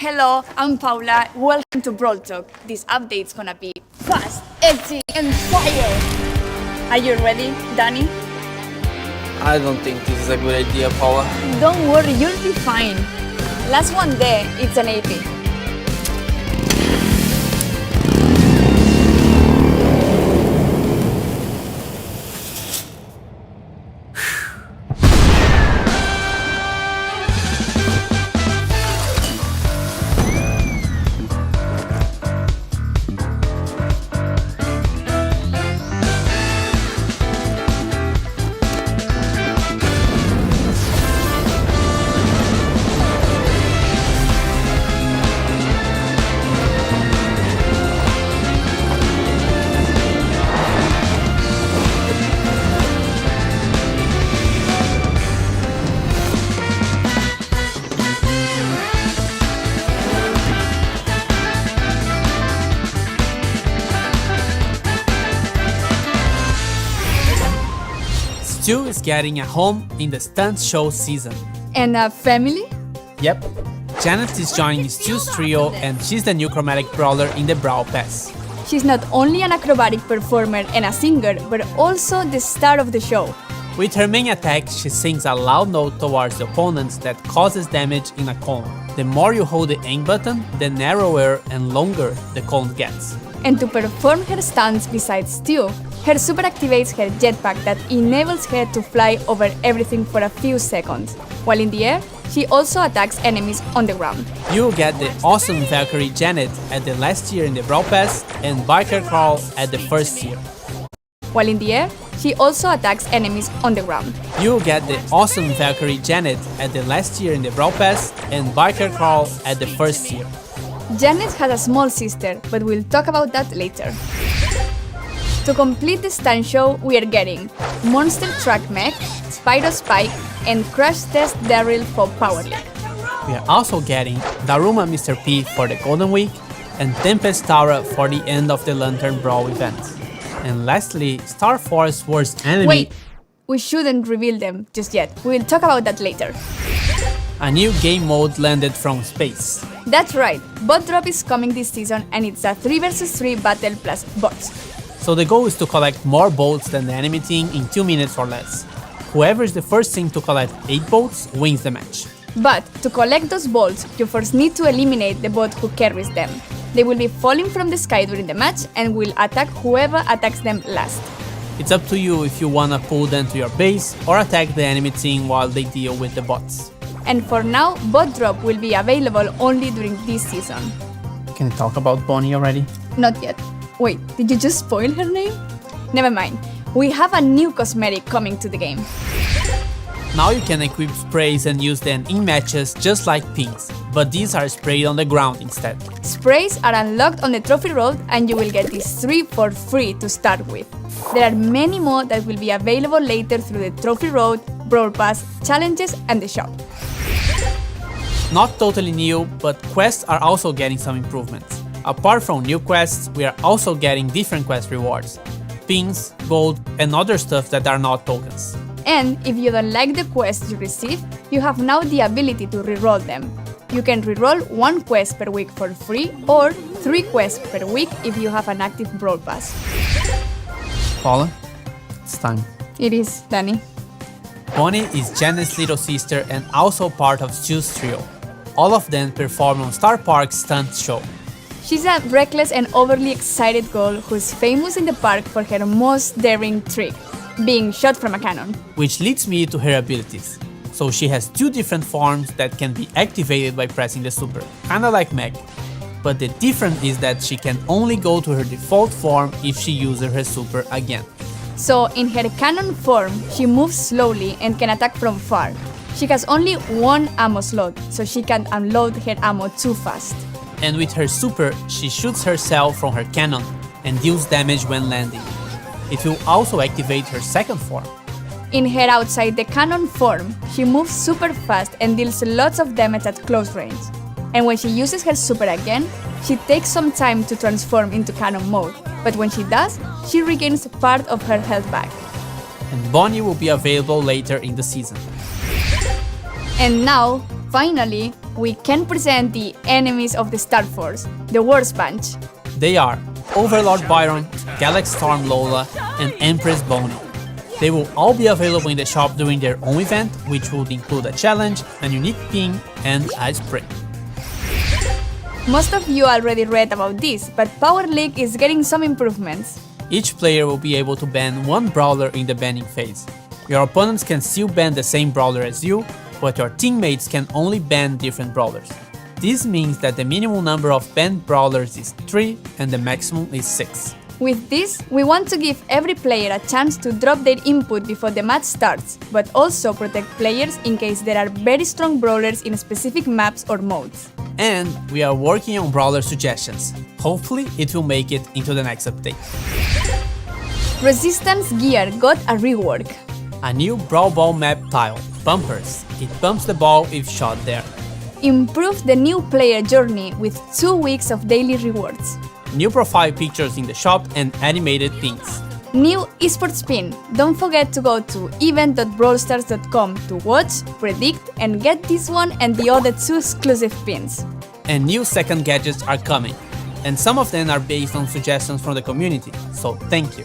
Hello, I'm Paula. Welcome to Brawltalk. This update's gonna be fast, edgy, and fire. Are you ready, Danny? I don't think this is a good idea, Paula. Don't worry, you'll be fine. Last one there, it's an AP. Stu is getting a home in the stunt show season. And a family? Yep. Janet is joining Stu's trio and she's the new chromatic brawler in the Brawl Pass. She's not only an acrobatic performer and a singer, but also the star of the show. With her main attack, she sings a loud note towards the opponents that causes damage in a cone. The more you hold the aim button, the narrower and longer the cone gets. And to perform her stunts besides Stu, her super activates her jetpack that enables her to fly over everything for a few seconds. While in the air, she also attacks enemies on the ground. You get the awesome Valkyrie Janet at the last tier in the Brawl Pass and Biker Crawl at the first tier. While in the air, she also attacks enemies on the ground. You get the awesome Valkyrie Janet at the last tier in the Brawl Pass and Biker Crawl at the first tier. Janet has a small sister, but we'll talk about that later. To complete the stunt show, we are getting Monster Truck Mech, Spyro Spike, and Crash Test Daryl for Power League. We are also getting Daruma Mr. P for the Golden Week and Tempest Tara for the end of the Lantern Brawl event. And lastly, Star Force Worst Enemy. Wait, we shouldn't reveal them just yet. We'll talk about that later. A new game mode landed from space. That's right, Bot Drop is coming this season and it's a 3 vs 3 battle plus bots. So the goal is to collect more boats than the enemy team in 2 minutes or less. Whoever is the first team to collect 8 boats wins the match. But to collect those bolts, you first need to eliminate the bot who carries them. They will be falling from the sky during the match and will attack whoever attacks them last. It's up to you if you wanna pull them to your base or attack the enemy team while they deal with the bots. And for now, Bot Drop will be available only during this season. Can I talk about Bonnie already? Not yet. Wait, did you just spoil her name? Never mind. We have a new cosmetic coming to the game. Now you can equip sprays and use them in matches just like pins, but these are sprayed on the ground instead. Sprays are unlocked on the trophy road and you will get these 3 for free to start with. There are many more that will be available later through the trophy road, Brawl Pass, challenges and the shop. Not totally new, but quests are also getting some improvements. Apart from new quests, we are also getting different quest rewards. Pins, gold, and other stuff that are not tokens. And if you don't like the quests you receive, you have now the ability to reroll them. You can reroll 1 quest per week for free or 3 quests per week if you have an active Brawl Pass. Paula, it's time. It is, Danny. Bonnie is Janet's little sister and also part of Stu's trio. All of them perform on Star Park's stunt show. She's a reckless and overly excited girl who's famous in the park for her most daring trick, being shot from a cannon. Which leads me to her abilities. So she has 2 different forms that can be activated by pressing the super, kinda like Meg. But the difference is that she can only go to her default form if she uses her super again. So in her cannon form, she moves slowly and can attack from far. She has only 1 ammo slot, so she can unload her ammo too fast. And with her super, she shoots herself from her cannon and deals damage when landing. It will also activate her second form. In her outside the cannon form, she moves super fast and deals lots of damage at close range. And when she uses her super again, she takes some time to transform into cannon mode, but when she does, she regains part of her health back. And Bonnie will be available later in the season. And now, Finally, we can present the enemies of the Star Force, the worst bunch. They are Overlord Byron, Galaxy Storm Lola, and Empress Bonnie. They will all be available in the shop during their own event, which would include a challenge, a unique pin, and a spray. Most of you already read about this, but Power League is getting some improvements. Each player will be able to ban one brawler in the banning phase. Your opponents can still ban the same brawler as you, but your teammates can only ban different brawlers. This means that the minimum number of banned brawlers is 3 and the maximum is 6. With this, we want to give every player a chance to drop their input before the match starts, but also protect players in case there are very strong brawlers in specific maps or modes. And we are working on brawler suggestions. Hopefully it will make it into the next update. Resistance gear got a rework. A new Brawl Ball map tile, Bumpers. It bumps the ball if shot there. Improved the new player journey with 2 weeks of daily rewards. New profile pictures in the shop and animated pins. New esports pin. Don't forget to go to event.brawlstars.com to watch, predict, and get this one and the other 2 exclusive pins. And new second gadgets are coming. And some of them are based on suggestions from the community, so thank you.